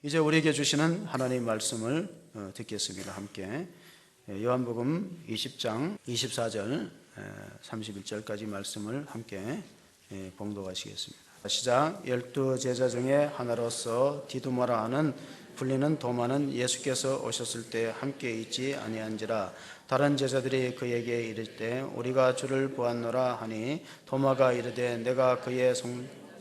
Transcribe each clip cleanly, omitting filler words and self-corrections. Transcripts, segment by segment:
이제 우리에게 주시는 하나님 말씀을 듣겠습니다. 함께 요한복음 20장 24절 31절까지 말씀을 함께 봉독하시겠습니다. 시작. 12 제자 중에 하나로서 디두모라 하는 불리는 도마는 예수께서 오셨을 때 함께 있지 아니한지라. 다른 제자들이 그에게 이르되 우리가 주를 보았노라 하니 도마가 이르되 내가 그의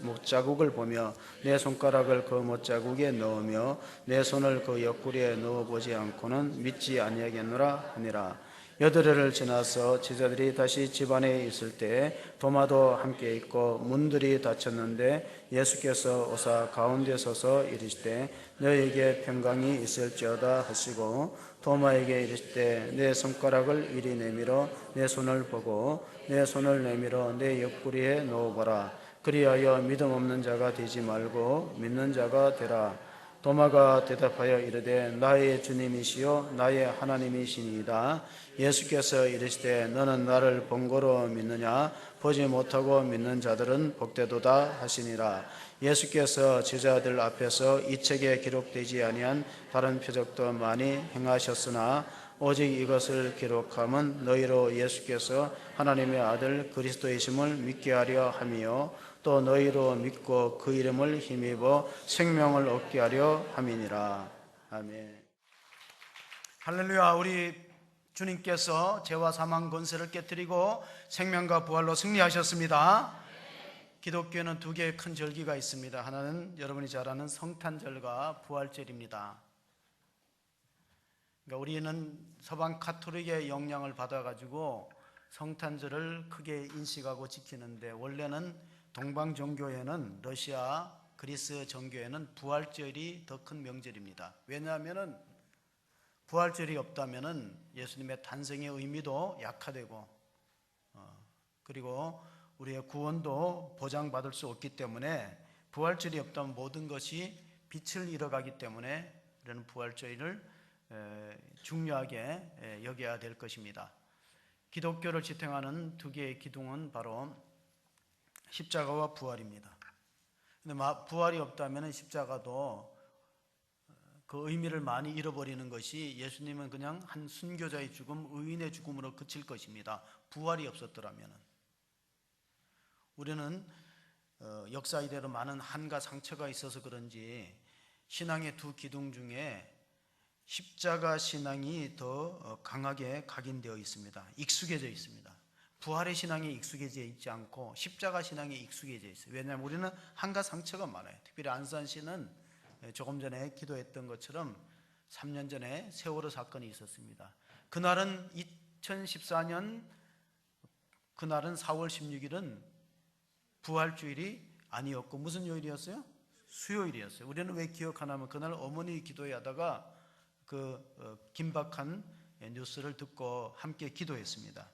못자국을 보며 내 손가락을 그 못자국에 넣으며 내 손을 그 옆구리에 넣어보지 않고는 믿지 아니하겠노라 하니라. 여드레를 지나서 제자들이 다시 집안에 있을 때 도마도 함께 있고 문들이 닫혔는데 예수께서 오사 가운데 서서 이르시되 너에게 평강이 있을지어다 하시고 도마에게 이르시되 내 손가락을 이리 내밀어 내 손을 보고 내 손을 내밀어 내 옆구리에 넣어보라. 그리하여 믿음 없는 자가 되지 말고 믿는 자가 되라. 도마가 대답하여 이르되 나의 주님이시요 나의 하나님이시니이다. 예수께서 이르시되 너는 나를 본거로 믿느냐? 보지 못하고 믿는 자들은 복되도다 하시니라. 예수께서 제자들 앞에서 이 책에 기록되지 아니한 다른 표적도 많이 행하셨으나 오직 이것을 기록함은 너희로 예수께서 하나님의 아들 그리스도이심을 믿게 하려 함이요 또 너희로 믿고 그 이름을 힘입어 생명을 얻게 하려 함이니라. 아멘. 할렐루야. 우리 주님께서 죄와 사망 권세를 깨뜨리고 생명과 부활로 승리하셨습니다. 기독교에는 두 개의 큰 절기가 있습니다. 하나는 여러분이 잘 아는 성탄절과 부활절입니다. 그러니까 우리는 서방 가톨릭의 영향을 받아가지고 성탄절을 크게 인식하고 지키는데 원래는 동방 종교에는 러시아, 그리스 종교에는 부활절이 더 큰 명절입니다. 왜냐하면 부활절이 없다면 예수님의 탄생의 의미도 약화되고 그리고 우리의 구원도 보장받을 수 없기 때문에 부활절이 없다면 모든 것이 빛을 잃어가기 때문에 우리는 부활절을 중요하게 여겨야 될 것입니다. 기독교를 지탱하는 두 개의 기둥은 바로 십자가와 부활입니다. 근데 부활이 없다면 십자가도 그 의미를 많이 잃어버리는 것이 예수님은 그냥 한 순교자의 죽음, 의인의 죽음으로 그칠 것입니다. 부활이 없었더라면 우리는 역사 이래로 많은 한과 상처가 있어서 그런지 신앙의 두 기둥 중에 십자가 신앙이 더 강하게 각인되어 있습니다. 익숙해져 있습니다. 부활의 신앙에 익숙해져 있지 않고 십자가 신앙에 익숙해져 있어요. 왜냐하면 우리는 한가 상처가 많아요. 특별히 안산시는 조금 전에 기도했던 것처럼 3년 전에 세월호 사건이 있었습니다. 그날은 2014년 그날은 4월 16일은 부활주일이 아니었고 무슨 요일이었어요? 수요일이었어요. 우리는 왜 기억하냐면 그날 어머니 기도하다가 그 긴박한 뉴스를 듣고 함께 기도했습니다.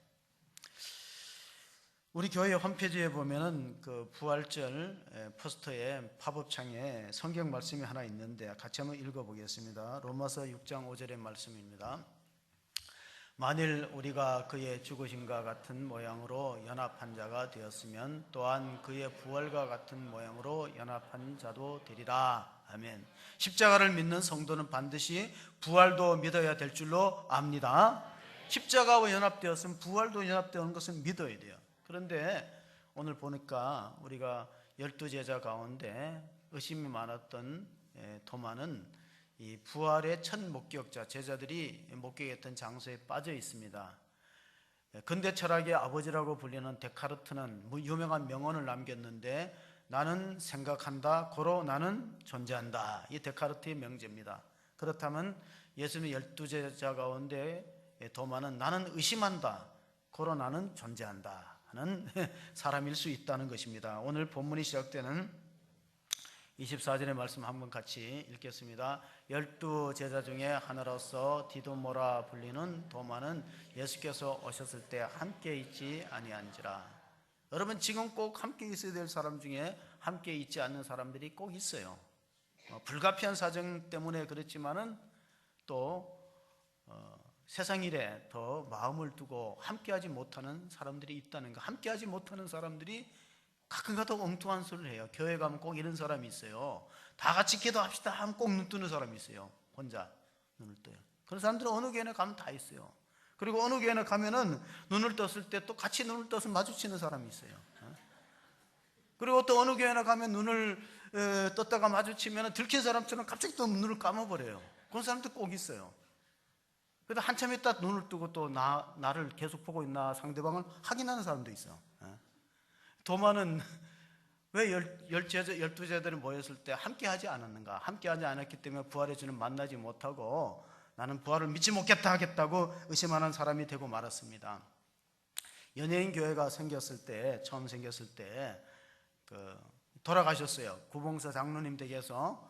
우리 교회 홈페이지에 보면은 그 부활절 포스터에 팝업창에 성경 말씀이 하나 있는데 같이 한번 읽어보겠습니다. 로마서 6장 5절의 말씀입니다. 만일 우리가 그의 죽으심과 같은 모양으로 연합한 자가 되었으면 또한 그의 부활과 같은 모양으로 연합한 자도 되리라. 아멘. 십자가를 믿는 성도는 반드시 부활도 믿어야 될 줄로 압니다. 십자가와 연합되었으면 부활도 연합되는 것을 믿어야 돼요. 그런데 오늘 보니까 우리가 12제자 가운데 의심이 많았던 도마는 이 부활의 첫 목격자, 제자들이 목격했던 장소에 빠져 있습니다. 근대 철학의 아버지라고 불리는 데카르트는 유명한 명언을 남겼는데 나는 생각한다, 고로 나는 존재한다. 이 데카르트의 명제입니다. 그렇다면 예수님의 12제자 가운데 도마는 나는 의심한다, 고로 나는 존재한다 하는 사람일 수 있다는 것입니다. 오늘 본문이 시작되는 24절의 말씀 한번 같이 읽겠습니다. 12제자 중에 하나로서 디도모라 불리는 도마는 예수께서 오셨을 때 함께 있지 아니한지라. 여러분, 지금 꼭 함께 있어야 될 사람 중에 함께 있지 않는 사람들이 꼭 있어요. 불가피한 사정 때문에 그렇지만은 또 세상 일에 더 마음을 두고 함께하지 못하는 사람들이 있다는 거. 함께하지 못하는 사람들이 가끔가다 엉뚱한 소리를 해요. 교회 가면 꼭 이런 사람이 있어요. 다 같이 기도합시다 하면 꼭 눈 뜨는 사람이 있어요. 혼자 눈을 떠요. 그런 사람들은 어느 교회나 가면 다 있어요. 그리고 어느 교회나 가면은 눈을 떴을 때 또 같이 눈을 떠서 마주치는 사람이 있어요. 그리고 또 어느 교회나 가면 눈을 떴다가 마주치면 들킨 사람처럼 갑자기 또 눈을 감아버려요. 그런 사람도 꼭 있어요. 그래도 한참 있다 눈을 뜨고 또 나를 계속 보고 있나 상대방을 확인하는 사람도 있어. 도마는 왜 12제자들이 모였을 때 함께 하지 않았는가? 함께 하지 않았기 때문에 부활의 주는 만나지 못하고 나는 부활을 믿지 못겠다 하겠다고 의심하는 사람이 되고 말았습니다. 연예인 교회가 생겼을 때, 처음 생겼을 때 돌아가셨어요. 구봉서 장로님 댁에서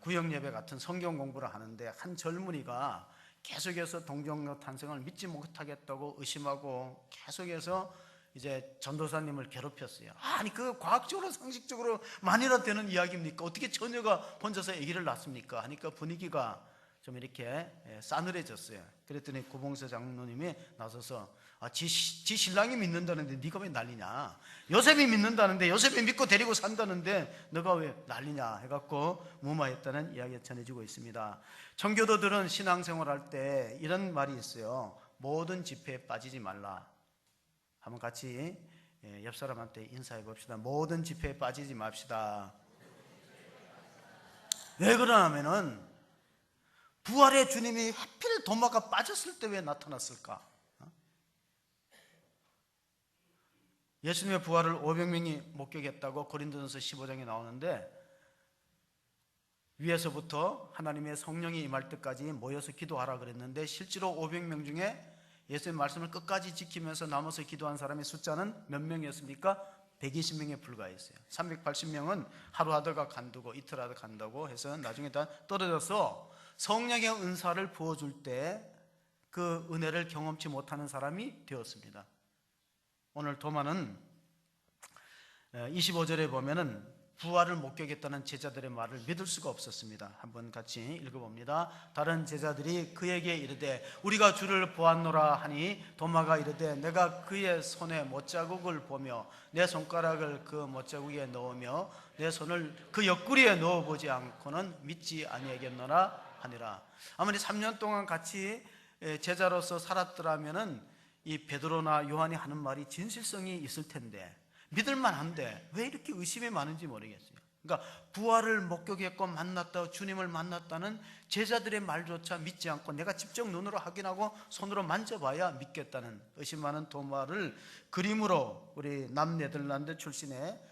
구역 예배 같은 성경 공부를 하는데 한 젊은이가 계속해서 동정로 탄생을 믿지 못하겠다고 의심하고 계속해서 이제 전도사님을 괴롭혔어요. 아니 그 과학적으로 상식적으로 만이나 되는 이야기입니까? 어떻게 처녀가 혼자서 아기를 낳습니까? 하니까 분위기가 좀 이렇게 싸늘해졌어요. 그랬더니 구봉서 장로님이 나서서 지 신랑이 믿는다는데 네가 왜 난리냐? 요셉이 믿는다는데 요셉이 믿고 데리고 산다는데 너가 왜 난리냐? 해갖고 무마했다는 이야기가 전해지고 있습니다. 청교도들은 신앙생활할 때 이런 말이 있어요. 모든 집회에 빠지지 말라. 한번 같이 옆 사람한테 인사해 봅시다. 모든 집회에 빠지지 맙시다. 왜 그러냐면은 부활의 주님이 하필 도마가 빠졌을 때 왜 나타났을까? 예수님의 부활을 500명이 목격했다고 고린도전서 15장에 나오는데 위에서부터 하나님의 성령이 임할 때까지 모여서 기도하라 그랬는데 실제로 500명 중에 예수님의 말씀을 끝까지 지키면서 남아서 기도한 사람의 숫자는 몇 명이었습니까? 120명에 불과했어요. 380명은 하루 하다가 간두고 이틀 하다가 간다고 해서 나중에 다 떨어져서 성령의 은사를 부어줄 때 그 은혜를 경험치 못하는 사람이 되었습니다. 오늘 도마는 25절에 보면은 부활을 목격했다는 제자들의 말을 믿을 수가 없었습니다. 한번 같이 읽어봅니다. 다른 제자들이 그에게 이르되 우리가 주를 보았노라 하니 도마가 이르되 내가 그의 손에 못자국을 보며 내 손가락을 그 못자국에 넣으며 내 손을 그 옆구리에 넣어보지 않고는 믿지 아니하겠노라 하니라. 아무리 3년 동안 같이 제자로서 살았더라면은 이 베드로나 요한이 하는 말이 진실성이 있을 텐데 믿을만한데 왜 이렇게 의심이 많은지 모르겠어요. 그러니까 부활을 목격했고 만났다, 주님을 만났다는 제자들의 말조차 믿지 않고 내가 직접 눈으로 확인하고 손으로 만져봐야 믿겠다는 의심 많은 도마를 그림으로 우리 남네덜란드 출신의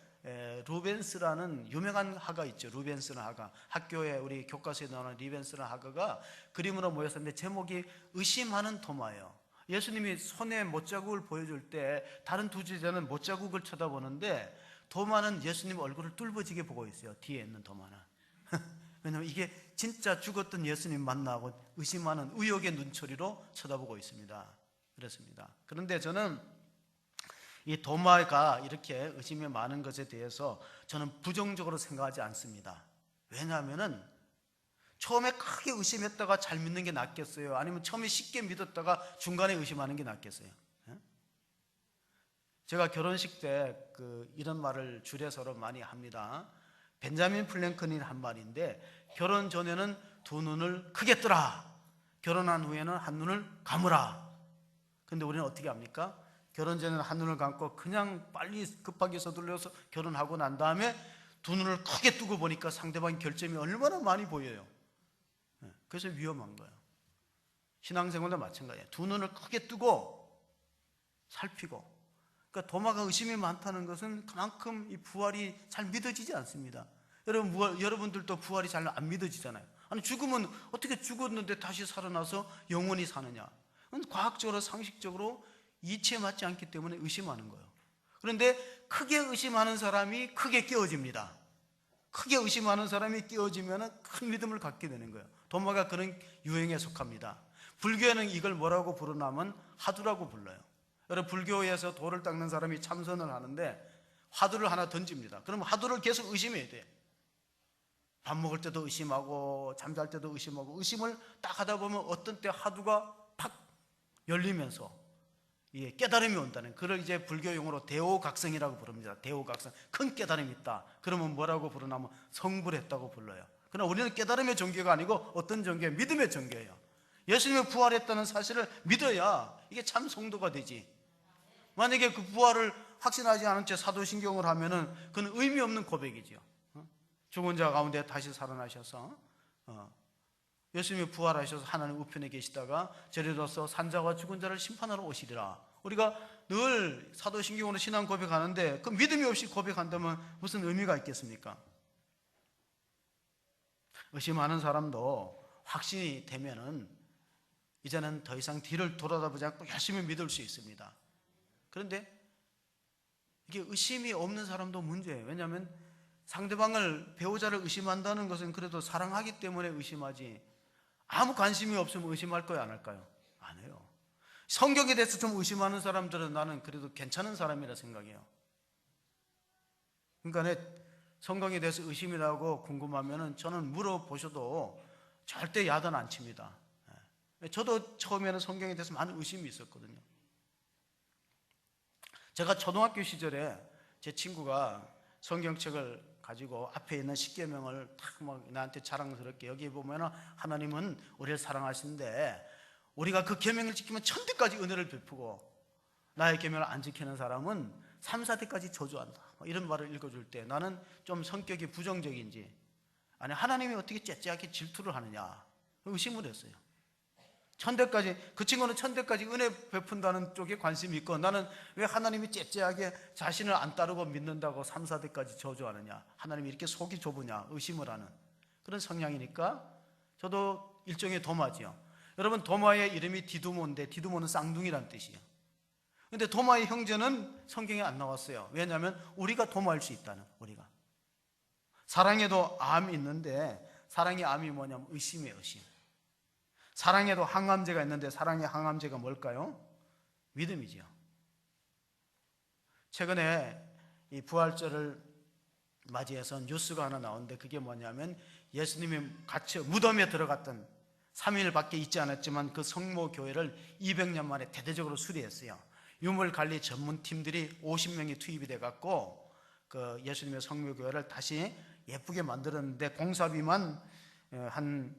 루벤스라는 유명한 화가 있죠. 루벤스라는 화가, 학교에 우리 교과서에 나오는 루벤스라는 화가가 그림으로 모였었는데 제목이 의심하는 도마예요. 예수님이 손에 못자국을 보여줄 때 다른 두 제자는 못자국을 쳐다보는데 도마는 예수님 얼굴을 뚫어지게 보고 있어요. 뒤에 있는 도마는. 왜냐하면 이게 진짜 죽었던 예수님 만나고 의심하는 의혹의 눈초리로 쳐다보고 있습니다. 그렇습니다. 그런데 저는 이 도마가 이렇게 의심이 많은 것에 대해서 저는 부정적으로 생각하지 않습니다. 왜냐하면은 처음에 크게 의심했다가 잘 믿는 게 낫겠어요? 아니면 처음에 쉽게 믿었다가 중간에 의심하는 게 낫겠어요? 제가 결혼식 때 이런 말을 줄여서로 많이 합니다. 벤자민 플랭클린이 한 말인데 결혼 전에는 두 눈을 크게 뜨라, 결혼한 후에는 한 눈을 감으라. 근데 우리는 어떻게 합니까? 결혼 전에는 한 눈을 감고 그냥 빨리 급하게 서둘러서 결혼하고 난 다음에 두 눈을 크게 뜨고 보니까 상대방의 결점이 얼마나 많이 보여요. 그래서 위험한 거예요. 신앙생활도 마찬가지예요. 두 눈을 크게 뜨고 살피고. 그러니까 도마가 의심이 많다는 것은 그만큼 이 부활이 잘 믿어지지 않습니다. 여러분들도 부활이 잘 안 믿어지잖아요. 아니 죽으면 어떻게 죽었는데 다시 살아나서 영원히 사느냐? 그건 과학적으로 상식적으로 이치에 맞지 않기 때문에 의심하는 거예요. 그런데 크게 의심하는 사람이 크게 깨어집니다. 크게 의심하는 사람이 깨어지면 큰 믿음을 갖게 되는 거예요. 도마가 그런 유형에 속합니다. 불교에는 이걸 뭐라고 부르냐면 화두라고 불러요. 여러분 불교에서 돌을 닦는 사람이 참선을 하는데 화두를 하나 던집니다. 그럼 화두를 계속 의심해야 돼요. 밥 먹을 때도 의심하고 잠잘 때도 의심하고, 의심을 딱 하다 보면 어떤 때 하두가 팍 열리면서 깨달음이 온다는, 그걸 이제 불교 용어로 대오각성이라고 부릅니다. 대오각성, 큰 깨달음이 있다. 그러면 뭐라고 부르냐면 성불했다고 불러요. 그러나 우리는 깨달음의 종교가 아니고 어떤 종교예요? 믿음의 종교예요. 예수님이 부활했다는 사실을 믿어야 이게 참 성도가 되지. 만약에 그 부활을 확신하지 않은 채 사도신경을 하면은 그건 의미 없는 고백이지요. 죽은 자 가운데 다시 살아나셔서 예수님이 부활하셔서 하나님 우편에 계시다가 저리로서 산자와 죽은 자를 심판하러 오시리라. 우리가 늘 사도신경으로 신앙 고백하는데 그 믿음이 없이 고백한다면 무슨 의미가 있겠습니까? 의심하는 사람도 확신이 되면은 이제는 더 이상 뒤를 돌아다보지 않고 열심히 믿을 수 있습니다. 그런데 이게 의심이 없는 사람도 문제예요. 왜냐하면 상대방을, 배우자를 의심한다는 것은 그래도 사랑하기 때문에 의심하지, 아무 관심이 없으면 의심할 거예요, 안 할까요? 안 해요. 성경에 대해서 좀 의심하는 사람들은 나는 그래도 괜찮은 사람이라 생각해요. 그러니까 내 성경에 대해서 의심이라고 궁금하면은 저는 물어보셔도 절대 야단 안 칩니다. 저도 처음에는 성경에 대해서 많은 의심이 있었거든요. 제가 초등학교 시절에 제 친구가 성경책을 가지고 앞에 있는 십계명을 탁 막 나한테 자랑스럽게, 여기 보면은 하나님은 우리를 사랑하시는데 우리가 그 계명을 지키면 천대까지 은혜를 베푸고 나의 계명을 안 지키는 사람은 3, 4대까지 저주한다, 이런 말을 읽어줄 때 나는 좀 성격이 부정적인지, 아니 하나님이 어떻게 째째하게 질투를 하느냐 의심을 했어요. 천대까지, 그 친구는 천대까지 은혜 베푼다는 쪽에 관심이 있고 나는 왜 하나님이 째째하게 자신을 안 따르고 믿는다고 3, 4대까지 저주하느냐, 하나님이 이렇게 속이 좁으냐 의심을 하는 그런 성향이니까 저도 일종의 도마지요. 여러분, 도마의 이름이 디두모인데 디두모는 쌍둥이란 뜻이에요. 근데 도마의 형제는 성경에 안 나왔어요. 왜냐하면 우리가 도마일 수 있다는, 우리가 사랑에도 암이 있는데 사랑의 암이 뭐냐면 의심이에요. 의심. 사랑에도 항암제가 있는데 사랑의 항암제가 뭘까요? 믿음이지요. 최근에 이 부활절을 맞이해서 뉴스가 하나 나오는데 그게 뭐냐면 예수님이 같이 무덤에 들어갔던 3일밖에 있지 않았지만 그 성모교회를 200년 만에 대대적으로 수리했어요. 유물관리 전문팀들이 50명이 투입이 돼갖고 그 예수님의 성모교회를 다시 예쁘게 만들었는데 공사비만 한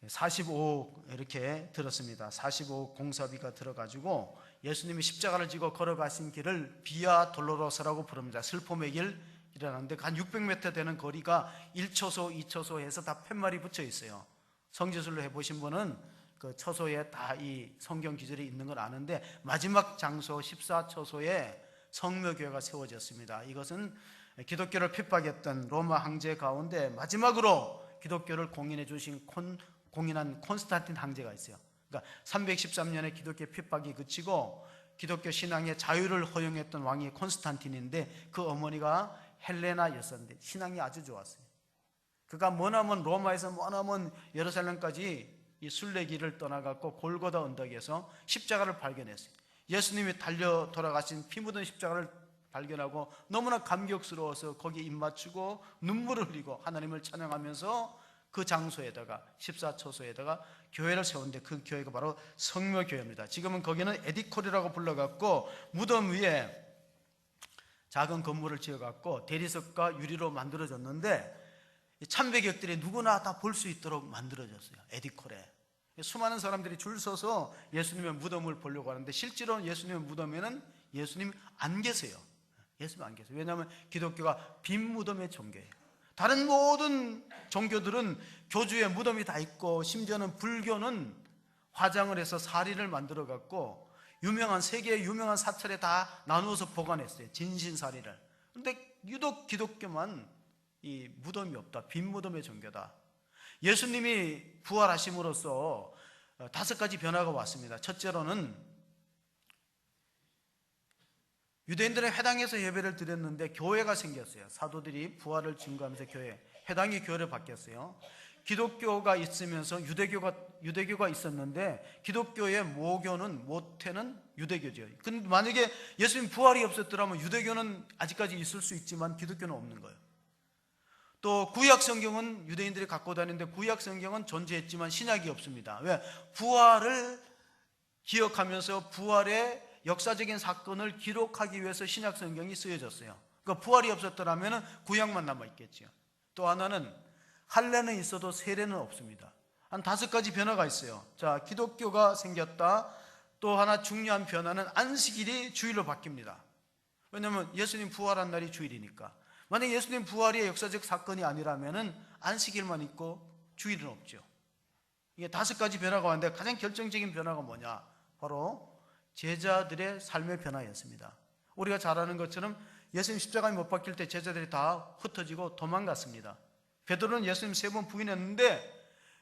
45억 이렇게 들었습니다. 45억 공사비가 들어가지고 예수님이 십자가를 지고 걸어가신 길을 비아 돌로로사라고 부릅니다. 슬픔의 길이라는데 한 600m 되는 거리가 1초소, 2초소 해서 다 팻말이 붙여 있어요. 성지순례 해보신 분은 그 처소에 다 이 성경 기절이 있는 걸 아는데 마지막 장소 14초소에 성묘교회가 세워졌습니다. 이것은 기독교를 핍박했던 로마 황제 가운데 마지막으로 기독교를 공인해 주신 공인한 콘스탄틴 황제가 있어요. 그러니까 313년에 기독교 핍박이 그치고 기독교 신앙의 자유를 허용했던 왕이 콘스탄틴인데 그 어머니가 헬레나였었는데 신앙이 아주 좋았어요. 그가 머나먼 로마에서 머나먼 예루살렘까지 이 순례길을 떠나갖고 골고다 언덕에서 십자가를 발견했어요. 예수님이 달려 돌아가신 피 묻은 십자가를 발견하고 너무나 감격스러워서 거기에 입 맞추고 눈물을 흘리고 하나님을 찬양하면서 그 장소에다가 14초소에다가 교회를 세웠는데 그 교회가 바로 성묘교회입니다. 지금은 거기는 에디콜이라고 불러갖고 무덤 위에 작은 건물을 지어갖고 대리석과 유리로 만들어졌는데 참배객들이 누구나 다 볼 수 있도록 만들어졌어요. 에디콜에 수많은 사람들이 줄 서서 예수님의 무덤을 보려고 하는데 실제로는 예수님의 무덤에는 예수님이 안 계세요. 예수님 안 계세요. 왜냐하면 기독교가 빈 무덤의 종교예요. 다른 모든 종교들은 교주의 무덤이 다 있고 심지어는 불교는 화장을 해서 사리를 만들어 갖고 유명한 세계의 유명한 사찰에 다 나누어서 보관했어요. 진신사리를. 그런데 유독 기독교만 이 무덤이 없다. 빈 무덤의 종교다. 예수님이 부활하심으로써 5가지 변화가 왔습니다. 첫째로는 유대인들의 회당에서 예배를 드렸는데 교회가 생겼어요. 사도들이 부활을 증거하면서 회당이 교회를 바뀌었어요. 기독교가 있으면서 유대교가 있었는데 기독교의 모태는 유대교죠. 근데 만약에 예수님 부활이 없었더라면 유대교는 아직까지 있을 수 있지만 기독교는 없는 거예요. 또 구약 성경은 유대인들이 갖고 다니는데 구약 성경은 존재했지만 신약이 없습니다. 왜? 부활을 기억하면서 부활의 역사적인 사건을 기록하기 위해서 신약 성경이 쓰여졌어요. 그러니까 부활이 없었더라면 구약만 남아있겠죠. 또 하나는 할례는 있어도 세례는 없습니다. 한 5가지 변화가 있어요. 자, 기독교가 생겼다. 또 하나 중요한 변화는 안식일이 주일로 바뀝니다. 왜냐하면 예수님 부활한 날이 주일이니까. 만약 예수님 부활이 역사적 사건이 아니라면 안식일만 있고 주일은 없죠. 이게 5가지 변화가 왔는데 가장 결정적인 변화가 뭐냐? 바로 제자들의 삶의 변화였습니다. 우리가 잘 아는 것처럼 예수님 십자가에 못 박힐 때 제자들이 다 흩어지고 도망갔습니다. 베드로는 예수님 3번 부인했는데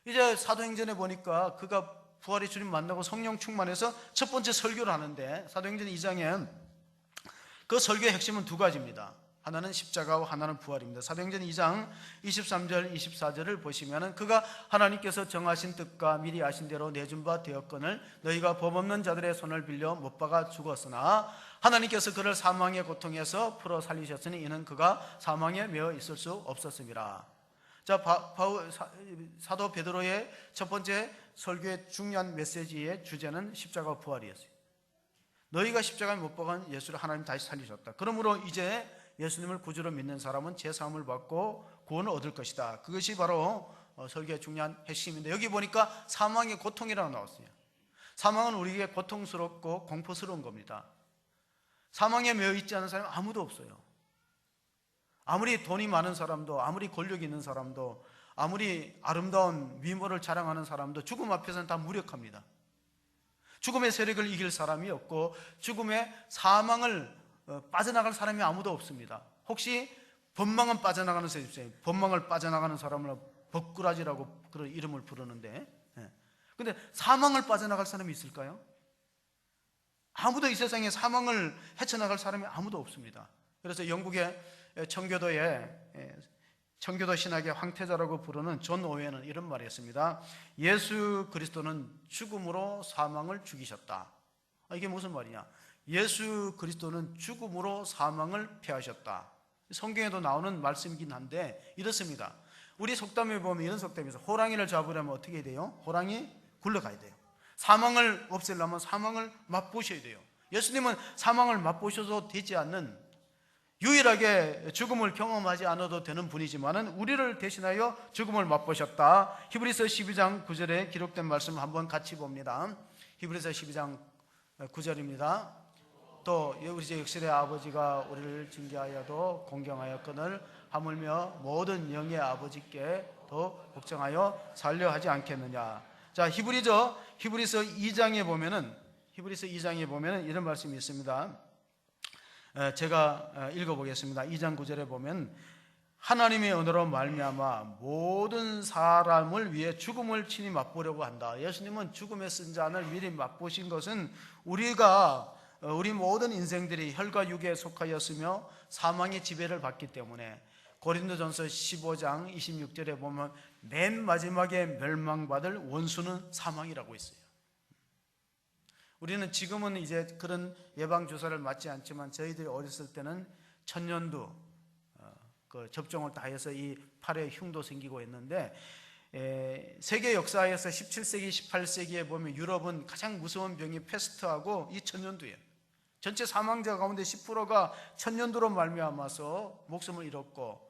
이제 사도행전에 보니까 그가 부활의 주님 만나고 성령 충만해서 첫 번째 설교를 하는데 사도행전 2장에 그 설교의 핵심은 2가지입니다. 하나는 십자가와 하나는 부활입니다. 사도행전 2장 23절 24절을 보시면 그가 하나님께서 정하신 뜻과 미리 아신 대로 내준 바 되었거늘 너희가 법 없는 자들의 손을 빌려 못 박아 죽었으나 하나님께서 그를 사망의 고통에서 풀어 살리셨으니 이는 그가 사망에 매어 있을 수 없었습니다. 자, 사도 베드로의 첫 번째 설교의 중요한 메시지의 주제는 십자가 부활이었어요. 너희가 십자가에 못 박은 예수를 하나님 다시 살리셨다. 그러므로 이제 예수님을 구주로 믿는 사람은 제사함을 받고 구원을 얻을 것이다. 그것이 바로 설교의 중요한 핵심인데 여기 보니까 사망의 고통이라고 나왔어요. 사망은 우리에게 고통스럽고 공포스러운 겁니다. 사망에 매여 있지 않은 사람은 아무도 없어요. 아무리 돈이 많은 사람도, 아무리 권력이 있는 사람도, 아무리 아름다운 미모를 자랑하는 사람도 죽음 앞에서는 다 무력합니다. 죽음의 세력을 이길 사람이 없고 죽음의 사망을 빠져나갈 사람이 아무도 없습니다. 혹시 법망은 빠져나가는 사람이 있어요. 법망을 빠져나가는 사람을 법꾸라지라고 그런 이름을 부르는데, 근데 사망을 빠져나갈 사람이 있을까요? 아무도 이 세상에 사망을 헤쳐나갈 사람이 아무도 없습니다. 그래서 영국의 청교도 신학의 황태자라고 부르는 존 오웬은 이런 말을 했습니다. 예수 그리스도는 죽음으로 사망을 죽이셨다. 이게 무슨 말이냐? 예수 그리스도는 죽음으로 사망을 패하셨다. 성경에도 나오는 말씀이긴 한데 이렇습니다. 우리 속담에 보면 이런 속담이 있어요. 호랑이를 잡으려면 어떻게 해야 돼요? 호랑이 굴러가야 돼요. 사망을 없애려면 사망을 맛보셔야 돼요. 예수님은 사망을 맛보셔도 되지 않는, 유일하게 죽음을 경험하지 않아도 되는 분이지만 우리를 대신하여 죽음을 맛보셨다. 히브리서 12장 9절에 기록된 말씀 한번 같이 봅니다. 히브리서 12장 9절입니다. 또 우리 제 육신의 아버지가 우리를 징계하여도 공경하였거늘 하물며 모든 영의 아버지께 더 걱정하여 살려 하지 않겠느냐. 자, 히브리서 2장에 보면은 이런 말씀이 있습니다. 제가 읽어보겠습니다. 2장 9절에 보면 하나님의 언어로 말미암아 모든 사람을 위해 죽음을 친히 맛보려고 한다. 예수님은 죽음의 쓴 잔을 미리 맛보신 것은 우리 모든 인생들이 혈과 육에 속하였으며 사망의 지배를 받기 때문에 고린도전서 15장 26절에 보면 맨 마지막에 멸망받을 원수는 사망이라고 있어요. 우리는 지금은 이제 그런 예방주사를 맞지 않지만 저희들이 어렸을 때는 천년두 그 접종을 다 해서 이 팔에 흉도 생기고 했는데 세계 역사에서 17세기, 18세기에 보면 유럽은 가장 무서운 병이 패스트하고 이 천년두예요. 전체 사망자 가운데 10%가 천년두로 말미암아서 목숨을 잃었고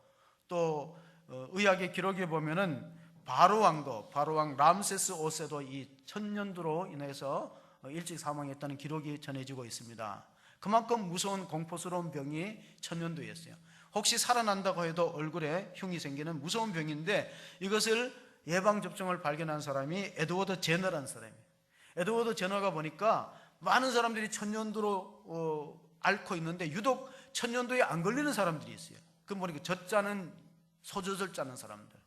또 의학의 기록에 보면은 바로왕 람세스 5세도 이 천년두로 인해서 일찍 사망했다는 기록이 전해지고 있습니다. 그만큼 무서운 공포스러운 병이 천년두였어요. 혹시 살아난다고 해도 얼굴에 흉이 생기는 무서운 병인데 이것을 예방접종을 발견한 사람이 에드워드 제너라는 사람이에요. 에드워드 제너가 보니까 많은 사람들이 천년두로 앓고 있는데 유독 천년두에 안 걸리는 사람들이 있어요. 그 보니까 소젖을 짜는 사람들.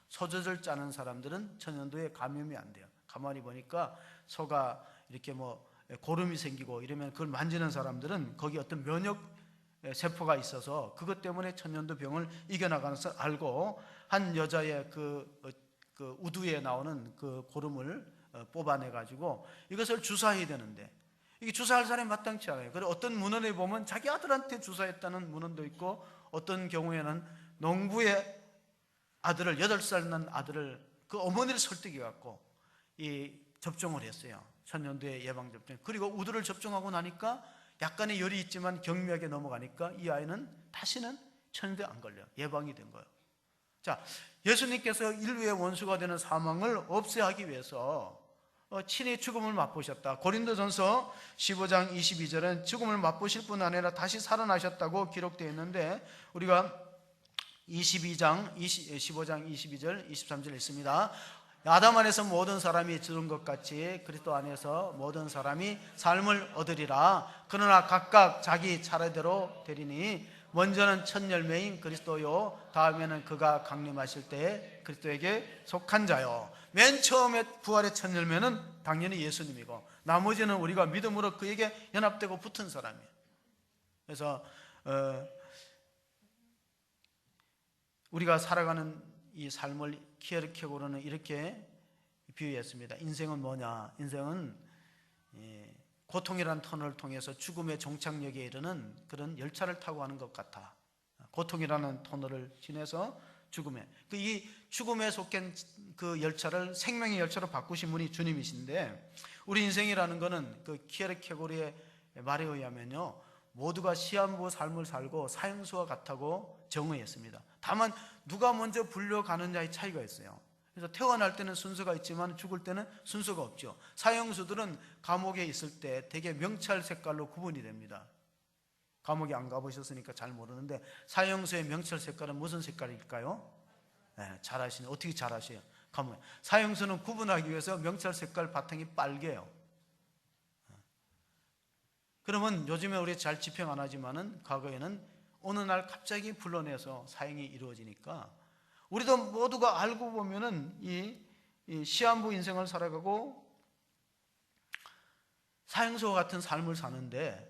소젖을 짜는 사람들은 천년두에 감염이 안 돼요. 가만히 보니까 소가 이렇게 고름이 생기고 이러면 그걸 만지는 사람들은 거기 어떤 면역 세포가 있어서 그것 때문에 천년두 병을 이겨나가는 것을 알고 한 여자의 그 우두에 나오는 그 고름을 뽑아내 가지고 이것을 주사해야 되는데 이게 주사할 사람이 마땅치 않아요. 그래서 어떤 문헌에 보면 자기 아들한테 주사했다는 문헌도 있고 어떤 경우에는 농부의 아들을 8살 난 아들을 그 어머니를 설득해 갖고 이 접종을 했어요. 천연두의 예방 접종. 그리고 우두를 접종하고 나니까 약간의 열이 있지만 경미하게 넘어가니까 이 아이는 다시는 천연두에 안 걸려요. 예방이 된 거예요. 자, 예수님께서 인류의 원수가 되는 사망을 없애야 하기 위해서 친히 죽음을 맛보셨다. 고린도전서 15장 22절은 죽음을 맛보실 뿐 아니라 다시 살아나셨다고 기록되어 있는데, 우리가 15장 22절 23절 있습니다. 아담 안에서 모든 사람이 죽은 것 같이 그리스도 안에서 모든 사람이 삶을 얻으리라. 그러나 각각 자기 차례대로 되리니 먼저는 첫 열매인 그리스도요, 다음에는 그가 강림하실 때에 그리스도에게 속한 자요. 맨 처음에 부활의 첫 열매는 당연히 예수님이고, 나머지는 우리가 믿음으로 그에게 연합되고 붙은 사람이에요. 그래서 우리가 살아가는 이 삶을 키에르케고르는 이렇게 비유했습니다. 인생은 뭐냐? 인생은 고통이라는 터널을 통해서 죽음의 종착역에 이르는 그런 열차를 타고 가는 것 같아. 고통이라는 터널을 지나서 죽음에, 이 죽음에 속한 그 열차를 생명의 열차로 바꾸신 분이 주님이신데, 우리 인생이라는 것은 그 키에르케고르의 말에 의하면요, 모두가 시한부 삶을 살고 사형수와 같다고 정의했습니다. 다만 누가 먼저 불려가느냐의 차이가 있어요. 그래서 태어날 때는 순서가 있지만 죽을 때는 순서가 없죠. 사형수들은 감옥에 있을 때 되게 명찰 색깔로 구분이 됩니다. 감옥에 안 가보셨으니까 잘 모르는데, 사형수의 명찰 색깔은 무슨 색깔일까요? 네, 잘 아시네. 어떻게 잘 아세요? 감옥. 사형수는 구분하기 위해서 명찰 색깔 바탕이 빨개요. 그러면 요즘에 우리 잘 집행 안 하지만은 과거에는 어느 날 갑자기 불러내서 사형이 이루어지니까, 우리도 모두가 알고 보면은 이 시한부 인생을 살아가고 사형수와 같은 삶을 사는데,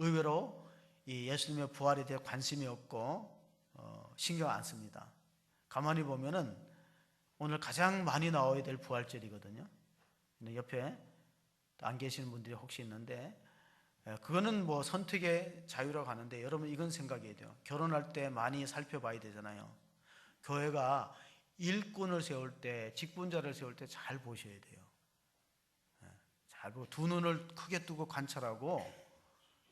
의외로 이 예수님의 부활에 대해 관심이 없고 신경 안 씁니다. 가만히 보면은 오늘 가장 많이 나와야 될 부활절이거든요. 근데 옆에 안 계시는 분들이 혹시 있는데, 그거는 뭐 선택의 자유라고 하는데, 여러분 이건 생각해야 돼요. 결혼할 때 많이 살펴봐야 되잖아요. 교회가 일꾼을 세울 때, 직분자를 세울 때 잘 보셔야 돼요. 잘 보고 두 눈을 크게 뜨고 관찰하고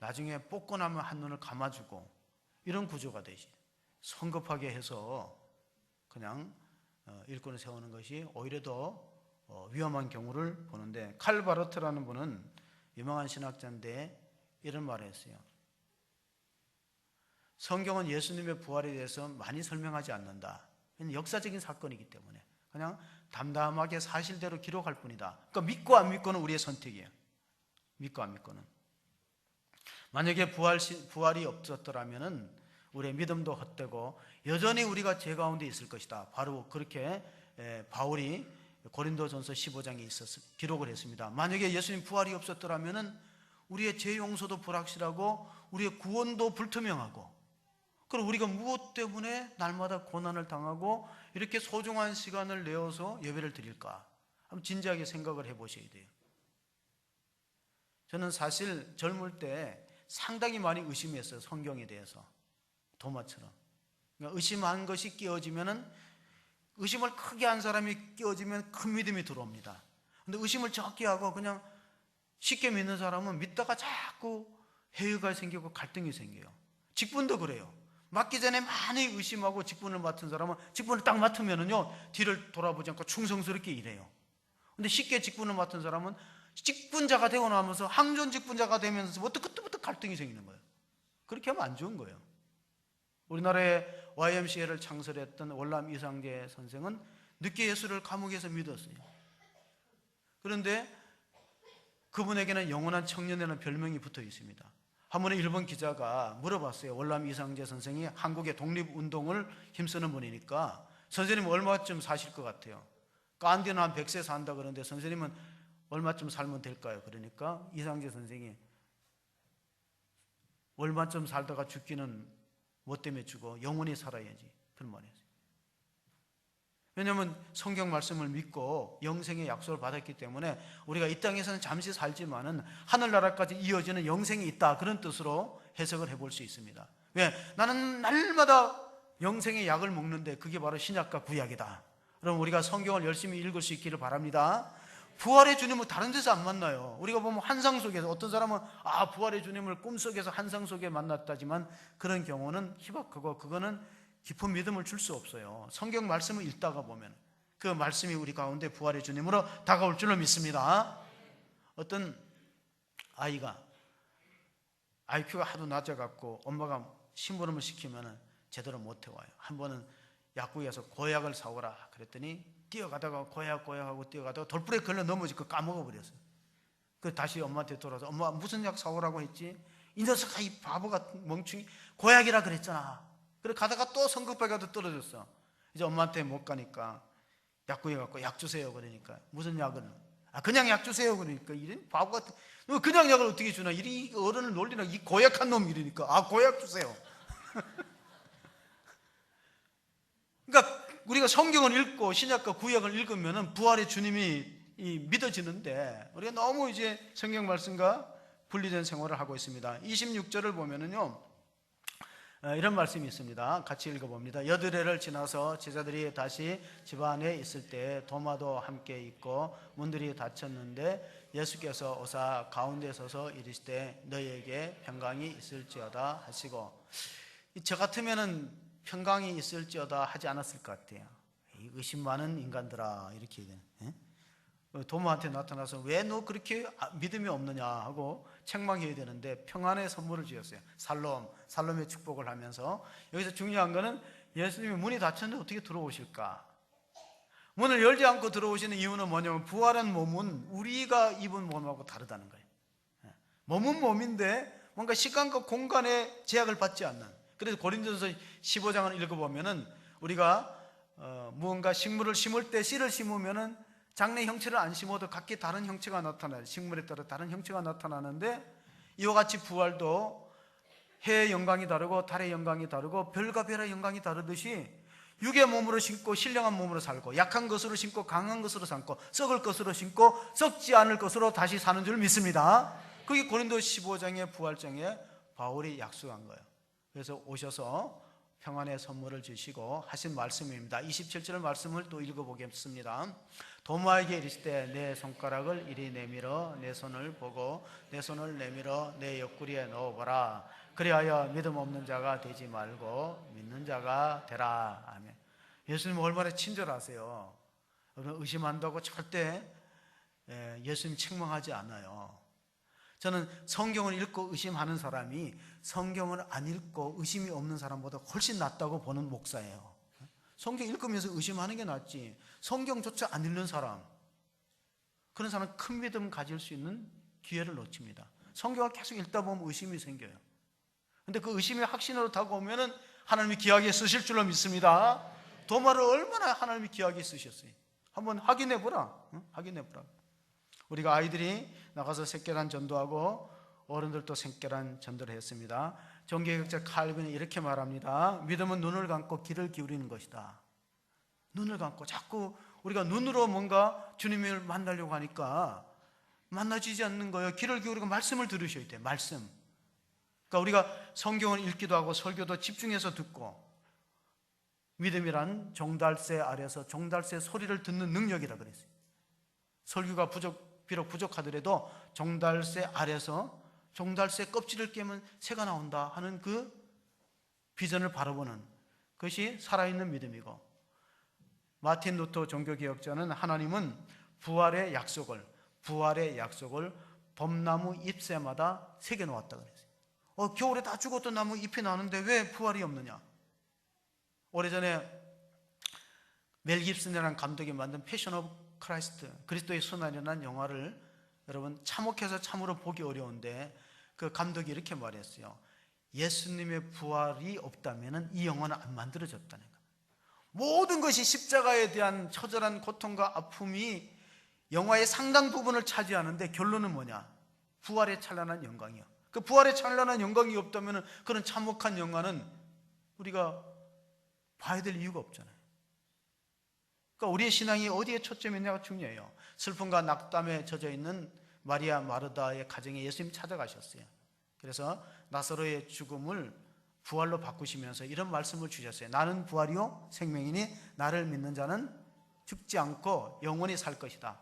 나중에 뽑고 나면 한 눈을 감아주고, 이런 구조가 되지. 성급하게 해서 그냥 일꾼을 세우는 것이 오히려 더 위험한 경우를 보는데, 칼 바르트라는 분은 유명한 신학자인데 이런 말을 했어요. 성경은 예수님의 부활에 대해서 많이 설명하지 않는다. 역사적인 사건이기 때문에 그냥 담담하게 사실대로 기록할 뿐이다. 그러니까 믿고 안 믿고는 우리의 선택이에요. 믿고 안 믿고는. 만약에 부활이 없었더라면 우리의 믿음도 헛되고 여전히 우리가 죄 가운데 있을 것이다. 바로 그렇게 바울이 고린도전서 15장에 있어서 기록을 했습니다. 만약에 예수님 부활이 없었더라면 우리의 죄 용서도 불확실하고 우리의 구원도 불투명하고, 그럼 우리가 무엇 때문에 날마다 고난을 당하고 이렇게 소중한 시간을 내어서 예배를 드릴까? 한번 진지하게 생각을 해보셔야 돼요. 저는 사실 젊을 때 상당히 많이 의심했어요. 성경에 대해서. 도마처럼. 그러니까 의심한 것이 끼어지면은, 의심을 크게 한 사람이 끼어지면 큰 믿음이 들어옵니다. 근데 의심을 적게 하고 그냥 쉽게 믿는 사람은 믿다가 자꾸 해유가 생기고 갈등이 생겨요. 직분도 그래요. 맡기 전에 많이 의심하고 직분을 맡은 사람은 직분을 딱 맡으면은요, 뒤를 돌아보지 않고 충성스럽게 일해요. 근데 쉽게 직분을 맡은 사람은 직분자가 되고 나면서 항존 직분자가 되면서부터 그때부터 갈등이 생기는 거예요. 그렇게 하면 안 좋은 거예요. 우리나라의 YMCA를 창설했던 월남 이상재 선생은 늦게 예수를 감옥에서 믿었어요. 그런데 그분에게는 영원한 청년이라는 별명이 붙어 있습니다. 한 번에 일본 기자가 물어봤어요. 월남 이상재 선생이 한국의 독립운동을 힘쓰는 분이니까 선생님 얼마쯤 사실 것 같아요? 간디는 한 100세 산다 그러는데 선생님은 얼마쯤 살면 될까요? 그러니까 이상재 선생이 얼마쯤 살다가 죽기는 뭐 때문에 죽어? 영원히 살아야지. 그런 말이었어요. 왜냐하면 성경 말씀을 믿고 영생의 약속을 받았기 때문에 우리가 이 땅에서는 잠시 살지만은 하늘나라까지 이어지는 영생이 있다, 그런 뜻으로 해석을 해볼 수 있습니다. 왜? 나는 날마다 영생의 약을 먹는데 그게 바로 신약과 구약이다. 그럼 우리가 성경을 열심히 읽을 수 있기를 바랍니다. 부활의 주님은 다른 데서 안 만나요. 우리가 보면 환상 속에서, 어떤 사람은 부활의 주님을 꿈속에서 환상 속에 만났다지만 그런 경우는 희박하고 그거는 깊은 믿음을 줄 수 없어요. 성경 말씀을 읽다가 보면 그 말씀이 우리 가운데 부활의 주님으로 다가올 줄로 믿습니다. 어떤 아이가 IQ가 하도 낮아갖고 엄마가 심부름을 시키면 제대로 못 해와요. 한 번은 약국에서 고약을 사오라 그랬더니 뛰어가다가 고약하고 뛰어가다가 돌부리에 걸려 넘어지고 까먹어버렸어요. 그 다시 엄마한테 돌아와서, 엄마 무슨 약 사오라고 했지? 이 녀석아, 이 바보 같은 멍충이, 고약이라 그랬잖아. 그래 가다가 또 성급하게 가도 떨어졌어. 이제 엄마한테 못 가니까 약국에 갖고 약 주세요 그러니까, 무슨 약을? 그냥 약 주세요 그러니까, 이런 바보 같은, 그냥 약을 어떻게 주나, 이 어른을 놀리나, 이 고약한 놈 이러니까 고약 주세요. 그러니까 우리가 성경을 읽고 신약과 구약을 읽으면 부활의 주님이 믿어지는데, 우리가 너무 이제 성경 말씀과 분리된 생활을 하고 있습니다. 26절을 보면은요, 이런 말씀이 있습니다. 같이 읽어봅니다. 여드레를 지나서 제자들이 다시 집 안에 있을 때 도마도 함께 있고 문들이 닫혔는데 예수께서 오사 가운데 서서 이르시되 너희에게 평강이 있을지어다 하시고, 저 같으면은 평강이 있을지어다 하지 않았을 것 같아요. 이 의심 많은 인간들아, 이렇게 도마한테 나타나서 왜 너 그렇게 믿음이 없느냐 하고 책망해야 되는데 평안의 선물을 주었어요. 살롬의 축복을 하면서. 여기서 중요한 거는 예수님이 문이 닫혔는데 어떻게 들어오실까? 문을 열지 않고 들어오시는 이유는 뭐냐면, 부활한 몸은 우리가 입은 몸하고 다르다는 거예요. 몸은 몸인데 뭔가 시간과 공간의 제약을 받지 않는. 그래서 고린도전서 15장을 읽어보면은 우리가 무언가 식물을 심을 때 씨를 심으면은 장래 형체를 안 심어도 각기 다른 형체가 나타나요. 식물에 따라 다른 형체가 나타나는데, 이와 같이 부활도 해의 영광이 다르고 달의 영광이 다르고 별과 별의 영광이 다르듯이 육의 몸으로 심고 신령한 몸으로 살고, 약한 것으로 심고 강한 것으로 살고, 썩을 것으로 심고 썩지 않을 것으로 다시 사는 줄 믿습니다. 그게 고린도 15장의 부활장에 바울이 약속한 거예요. 그래서 오셔서 평안의 선물을 주시고 하신 말씀입니다. 27절 말씀을 또 읽어보겠습니다. 도마에게 이르시되 내 손가락을 이리 내밀어 내 손을 보고 내 손을 내밀어 내 옆구리에 넣어보라. 그리하여 믿음 없는 자가 되지 말고 믿는 자가 되라. 아멘. 예수님 얼마나 친절하세요. 의심한다고 절대 예수님 책망하지 않아요. 저는 성경을 읽고 의심하는 사람이 성경을 안 읽고 의심이 없는 사람보다 훨씬 낫다고 보는 목사예요. 성경 읽으면서 의심하는 게 낫지, 성경조차 안 읽는 사람, 그런 사람은 큰 믿음 가질 수 있는 기회를 놓칩니다. 성경을 계속 읽다 보면 의심이 생겨요. 근데 그 의심이 확신으로 다가오면 하나님이 귀하게 쓰실 줄로 믿습니다. 도마를 얼마나 하나님이 귀하게 쓰셨어요. 한번 확인해보라. 확인해보라. 우리가 아이들이 나가서 색결한 전도하고 어른들도 색결한 전도를 했습니다. 종교개혁자 칼빈은 이렇게 말합니다. 믿음은 눈을 감고 귀를 기울이는 것이다. 눈을 감고 자꾸 우리가 눈으로 뭔가 주님을 만나려고 하니까 만나지지 않는 거예요. 귀를 기울이고 말씀을 들으셔야 돼요. 말씀. 그러니까 우리가 성경을 읽기도 하고 설교도 집중해서 듣고, 믿음이란 종달새 아래서 종달새 소리를 듣는 능력이라 그랬어요. 설교가 비록 부족하더라도 종달새 아래서 종달새 껍질을 깨면 새가 나온다 하는 그 비전을 바라보는 것이 살아있는 믿음이고, 마틴 루터 종교개혁자는 하나님은 부활의 약속을 봄나무 잎새마다 새겨놓았다 그랬어요. 겨울에 다 죽었던 나무 잎이 나는데 왜 부활이 없느냐? 오래전에 멜 깁슨이라는 감독이 만든 패션 오브 크라이스트, 그리스도의 순환이라는 영화를 여러분 참혹해서 참으로 보기 어려운데, 그 감독이 이렇게 말했어요. 예수님의 부활이 없다면 이 영화는 안 만들어졌다는 거예요. 모든 것이 십자가에 대한 처절한 고통과 아픔이 영화의 상당 부분을 차지하는데 결론은 뭐냐? 부활의 찬란한 영광이요. 그 부활의 찬란한 영광이 없다면 그런 참혹한 영화는 우리가 봐야 될 이유가 없잖아요. 그러니까 우리의 신앙이 어디에 초점이 있냐가 중요해요. 슬픔과 낙담에 젖어 있는 마리아 마르다의 가정에 예수님이 찾아가셨어요. 그래서 나사로의 죽음을 부활로 바꾸시면서 이런 말씀을 주셨어요. 나는 부활이요 생명이니 나를 믿는 자는 죽지 않고 영원히 살 것이다.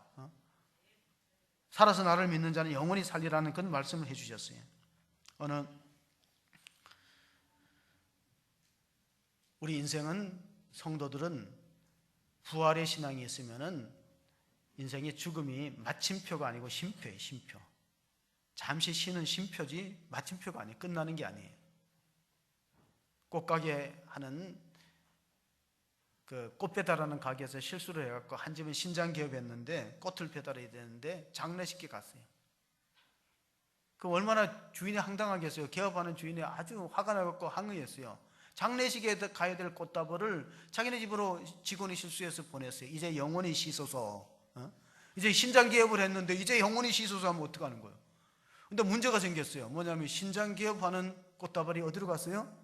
살아서 나를 믿는 자는 영원히 살리라는 그런 말씀을 해주셨어요. 우리 인생은, 성도들은 부활의 신앙이 있으면은 인생의 죽음이 마침표가 아니고 쉼표예요. 쉼표. 잠시 쉬는 쉼표지 마침표가 아니에요. 끝나는 게 아니에요. 꽃가게 하는 그 꽃 배달하는 가게에서 실수를 해갖고 한 집은 신장 개업했는데 꽃을 배달해야 되는데 장례식에 갔어요. 그 얼마나 주인이 황당하겠어요. 개업하는 주인이 아주 화가 나갖고 항의했어요. 장례식에 가야 될 꽃다발을 자기네 집으로 직원이 실수해서 보냈어요. 이제 영원히 쉬소서. 이제 신장 개업을 했는데 이제 영원히 쉬소서 하면 어떡하는 거예요? 근데 문제가 생겼어요. 뭐냐면 신장 개업하는 꽃다발이 어디로 갔어요?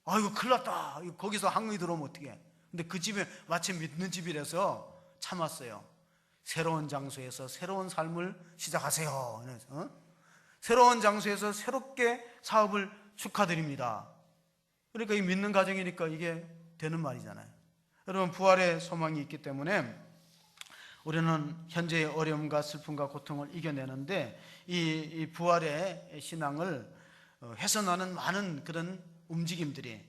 아이고 큰일 났다. 거기서 항의 들어오면 어떡해. 근데 그 집에 마침 믿는 집이라서 참았어요. 새로운 장소에서 새로운 삶을 시작하세요. 새로운 장소에서 새롭게 사업을 축하드립니다. 그러니까 이 믿는 가정이니까 이게 되는 말이잖아요. 여러분, 부활의 소망이 있기 때문에 우리는 현재의 어려움과 슬픔과 고통을 이겨내는데 이 부활의 신앙을 훼손하는 많은 그런 움직임들이,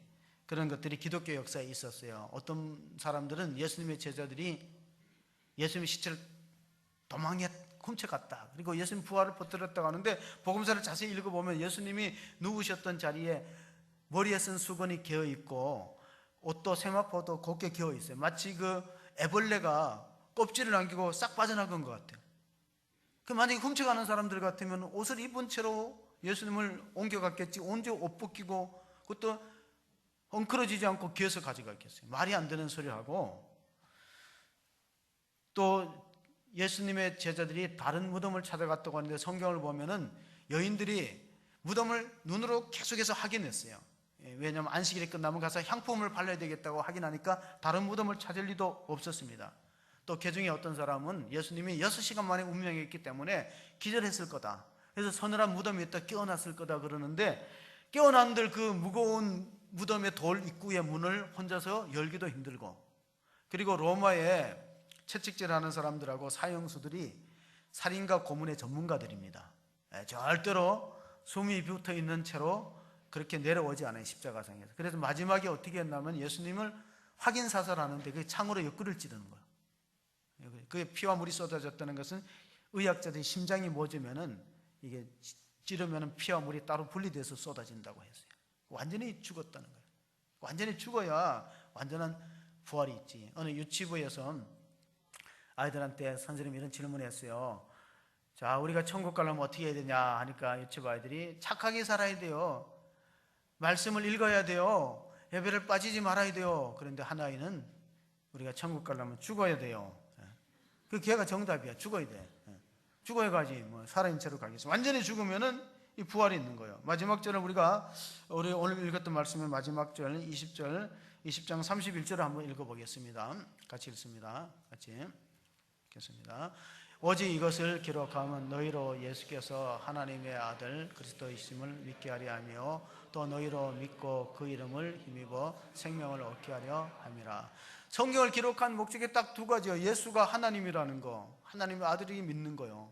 그런 것들이 기독교 역사에 있었어요. 어떤 사람들은 예수님의 제자들이 예수님의 시체를 도망에 훔쳐갔다. 그리고 예수님 부활을 퍼뜨렸다고 하는데 복음서를 자세히 읽어보면 예수님이 누우셨던 자리에 머리에 쓴 수건이 개어있고 옷도 세마포도 곱게 개어있어요. 마치 그 애벌레가 껍질을 남기고 싹 빠져나간 것 같아요. 만약에 훔쳐가는 사람들 같으면 옷을 입은 채로 예수님을 옮겨갔겠지. 언제 옷 벗기고 그것도 엉클어지지 않고 기어서 가져갔겠어요. 말이 안 되는 소리를 하고, 또 예수님의 제자들이 다른 무덤을 찾아갔다고 하는데 성경을 보면은 여인들이 무덤을 눈으로 계속해서 확인했어요. 왜냐하면 안식일이 끝나면 가서 향품을 발라야 되겠다고 확인하니까 다른 무덤을 찾을 리도 없었습니다. 또 개중에 어떤 사람은 예수님이 6시간 만에 운명했기 때문에 기절했을 거다. 그래서 서늘한 무덤 위에다 깨어났을 거다 그러는데, 깨어난들 그 무거운 무덤의 돌 입구의 문을 혼자서 열기도 힘들고, 그리고 로마에 채찍질하는 사람들하고 사형수들이 살인과 고문의 전문가들입니다. 절대로 숨이 붙어 있는 채로 그렇게 내려오지 않아요, 십자가상에서. 그래서 마지막에 어떻게 했냐면 예수님을 확인 사살하는데 그 창으로 옆구리를 찌르는 거예요. 그게 피와 물이 쏟아졌다는 것은 의학자들이 심장이 멎으면은 이게 찌르면은 피와 물이 따로 분리돼서 쏟아진다고 했어요. 완전히 죽었다는 거예요. 완전히 죽어야 완전한 부활이 있지. 어느 유치부에서 아이들한테 선생님이 이런 질문을 했어요. 자, 우리가 천국 가려면 어떻게 해야 되냐 하니까 유치부 아이들이 착하게 살아야 돼요. 말씀을 읽어야 돼요. 예배를 빠지지 말아야 돼요. 그런데 한 아이는 우리가 천국 가려면 죽어야 돼요. 그 걔가 정답이야. 죽어야 돼. 죽어야 가지. 뭐 살아있는 채로 가겠어. 완전히 죽으면은 이 부활이 있는 거예요. 마지막 절은 우리 오늘 읽었던 말씀의 마지막 절 20장 31절을 한번 읽어보겠습니다. 같이 읽습니다. 같이 읽겠습니다. 오직 이것을 기록하면 너희로 예수께서 하나님의 아들 그리스도이심을 믿게 하려 하며 또 너희로 믿고 그 이름을 힘입어 생명을 얻게 하려 함이라. 성경을 기록한 목적이 딱 두 가지예요. 예수가 하나님이라는 거, 하나님의 아들이 믿는 거요.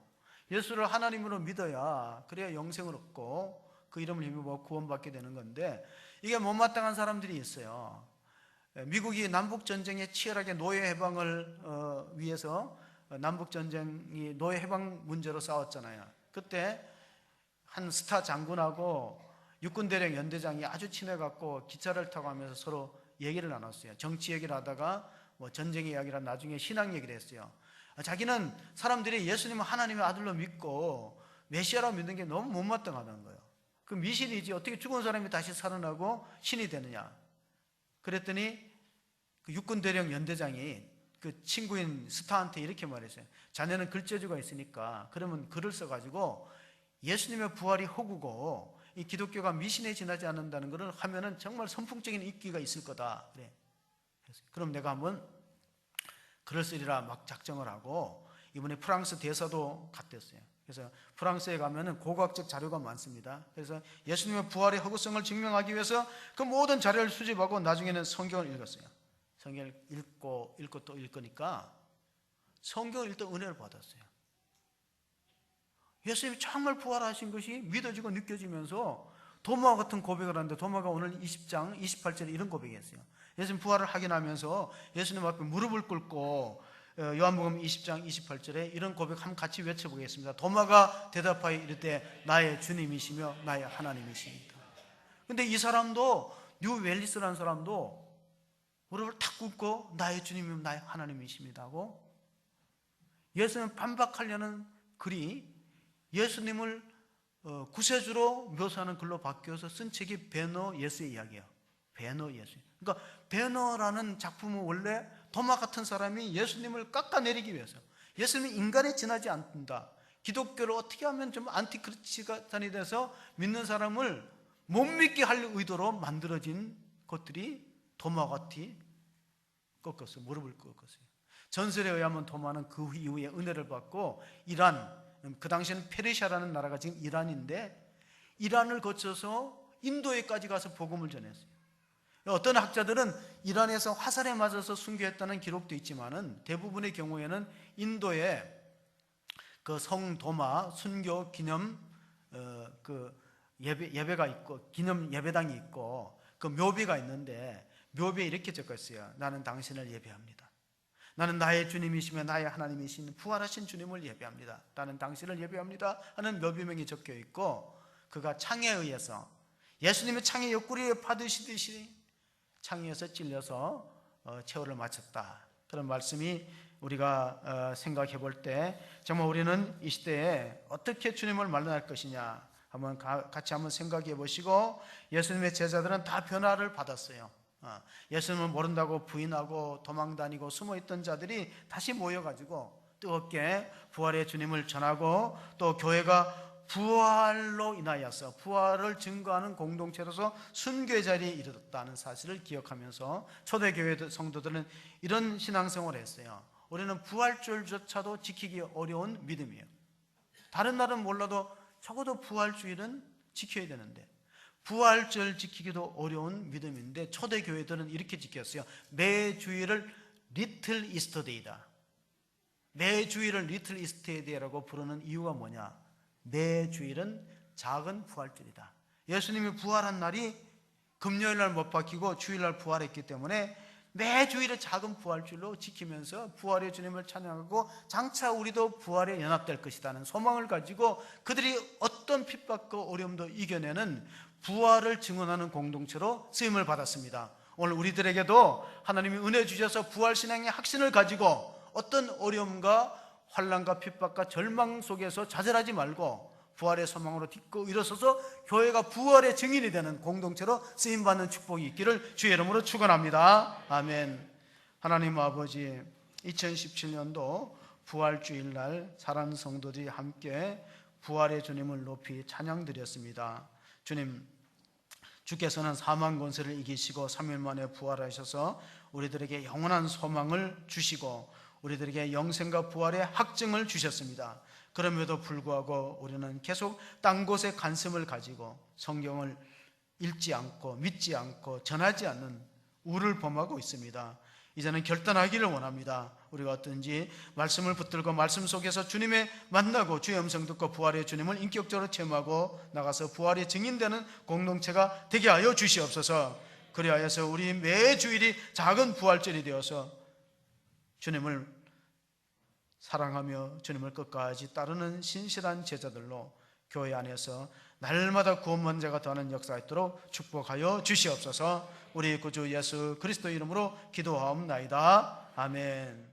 예수를 하나님으로 믿어야 그래야 영생을 얻고 그 이름을 힘입어 구원받게 되는 건데, 이게 못마땅한 사람들이 있어요. 미국이 남북전쟁에 치열하게 노예 해방을 위해서 남북전쟁이 노예 해방 문제로 싸웠잖아요. 그때 한 스타 장군하고 육군대령 연대장이 아주 친해갖고 기차를 타고 하면서 서로 얘기를 나눴어요. 정치 얘기를 하다가 뭐 전쟁 이야기라 나중에 신앙 얘기를 했어요. 자기는 사람들이 예수님을 하나님의 아들로 믿고 메시아라고 믿는 게 너무 못마땅하다는 거예요. 그 미신이지 어떻게 죽은 사람이 다시 살아나고 신이 되느냐. 그랬더니 그 육군대령 연대장이 그 친구인 스타한테 이렇게 말했어요. 자네는 글재주가 있으니까 그러면 글을 써가지고 예수님의 부활이 허구고 이 기독교가 미신에 지나지 않는다는 것을 하면은 정말 선풍적인 인기가 있을 거다. 그래. 그럼 내가 한번 글을 쓰리라 막 작정을 하고 이번에 프랑스 대사도 갔댔어요. 그래서 프랑스에 가면은 고고학적 자료가 많습니다. 그래서 예수님의 부활의 허구성을 증명하기 위해서 그 모든 자료를 수집하고 나중에는 성경을 읽었어요. 성경을 읽고 또 읽으니까 성경을 읽다 은혜를 받았어요. 예수님이 정말 부활하신 것이 믿어지고 느껴지면서 도마와 같은 고백을 하는데, 도마가 오늘 20장 28절에 이런 고백이었어요. 예수님 부활을 확인하면서 예수님 앞에 무릎을 꿇고 요한복음 20장 28절에 이런 고백 한번 같이 외쳐보겠습니다. 도마가 대답하여 이르되 나의 주님이시며 나의 하나님이십니다. 근데 이 사람도, 뉴 웰리스라는 사람도 무릎을 탁 꿇고 나의 주님이며 나의 하나님이십니다 하고, 예수님을 반박하려는 글이 예수님을 구세주로 묘사하는 글로 바뀌어서 쓴 책이 베너 예수의 이야기예요. 베너 예수. 그러니까 베너라는 작품은 원래 도마 같은 사람이 예수님을 깎아내리기 위해서, 예수님이 인간에 지나지 않는다, 기독교를 어떻게 하면 좀 안티크리스찬이 돼서 믿는 사람을 못 믿게 할 의도로 만들어진 것들이 도마같이 꺾었어요. 무릎을 꺾었어요. 전설에 의하면 도마는 그 이후에 은혜를 받고 이란, 그 당시에는 페르시아라는 나라가 지금 이란인데, 이란을 거쳐서 인도에까지 가서 복음을 전했어요. 어떤 학자들은 이란에서 화살에 맞아서 순교했다는 기록도 있지만은 대부분의 경우에는 인도에 그 성도마 순교 기념 그 예배가 있고, 기념 예배당이 있고, 그 묘비가 있는데 묘비에 이렇게 적혀 있어요. 나는 당신을 예배합니다. 나는 나의 주님이시며 나의 하나님이신 부활하신 주님을 예배합니다. 나는 당신을 예배합니다 하는 묘비명이 적혀 있고, 그가 창에 의해서, 예수님의 창의 옆구리에 받으시듯이 창에서 찔려서 최후를 마쳤다, 그런 말씀이 우리가 생각해 볼 때 정말 우리는 이 시대에 어떻게 주님을 만날 것이냐 한번 같이 한번 생각해 보시고, 예수님의 제자들은 다 변화를 받았어요. 예수님을 모른다고 부인하고 도망다니고 숨어있던 자들이 다시 모여가지고 뜨겁게 부활의 주님을 전하고, 또 교회가 부활로 인하여서 부활을 증거하는 공동체로서 순교의 자리에 이르렀다는 사실을 기억하면서 초대교회 성도들은 이런 신앙생활을 했어요. 우리는 부활절조차도 지키기 어려운 믿음이에요. 다른 날은 몰라도 적어도 부활주일은 지켜야 되는데, 부활절 지키기도 어려운 믿음인데 초대교회들은 이렇게 지켰어요. 매 주일을 리틀 이스터데이다. 매 주일을 리틀 이스터데이라고 부르는 이유가 뭐냐? 매 주일은 작은 부활절이다. 예수님이 부활한 날이 금요일날 못 박히고 주일날 부활했기 때문에 매 주일을 작은 부활절로 지키면서 부활의 주님을 찬양하고 장차 우리도 부활에 연합될 것이라는 소망을 가지고 그들이 어떤 핍박과 어려움도 이겨내는 부활을 증언하는 공동체로 쓰임을 받았습니다. 오늘 우리들에게도 하나님이 은혜 주셔서 부활신앙의 확신을 가지고 어떤 어려움과 환난과 핍박과 절망 속에서 좌절하지 말고 부활의 소망으로 딛고 일어서서 교회가 부활의 증인이 되는 공동체로 쓰임받는 축복이 있기를 주의 이름으로 축원합니다. 아멘. 하나님 아버지, 2017년도 부활주일날 사랑하는 성도들이 함께 부활의 주님을 높이 찬양드렸습니다. 주님, 주께서는 사망 권세를 이기시고 3일 만에 부활하셔서 우리들에게 영원한 소망을 주시고 우리들에게 영생과 부활의 확증을 주셨습니다. 그럼에도 불구하고 우리는 계속 딴 곳에 관심을 가지고 성경을 읽지 않고 믿지 않고 전하지 않는 우를 범하고 있습니다. 이제는 결단하기를 원합니다. 우리가 어떤지 말씀을 붙들고 말씀 속에서 주님의 만나고 주의 음성 듣고 부활의 주님을 인격적으로 체험하고 나가서 부활의 증인되는 공동체가 되게 하여 주시옵소서. 그리하여서 우리 매 주일이 작은 부활절이 되어서 주님을 사랑하며 주님을 끝까지 따르는 신실한 제자들로 교회 안에서 날마다 구원받는 자가 더하는 역사가 있도록 축복하여 주시옵소서. 우리 구주 예수 그리스도 이름으로 기도하옵나이다. 아멘.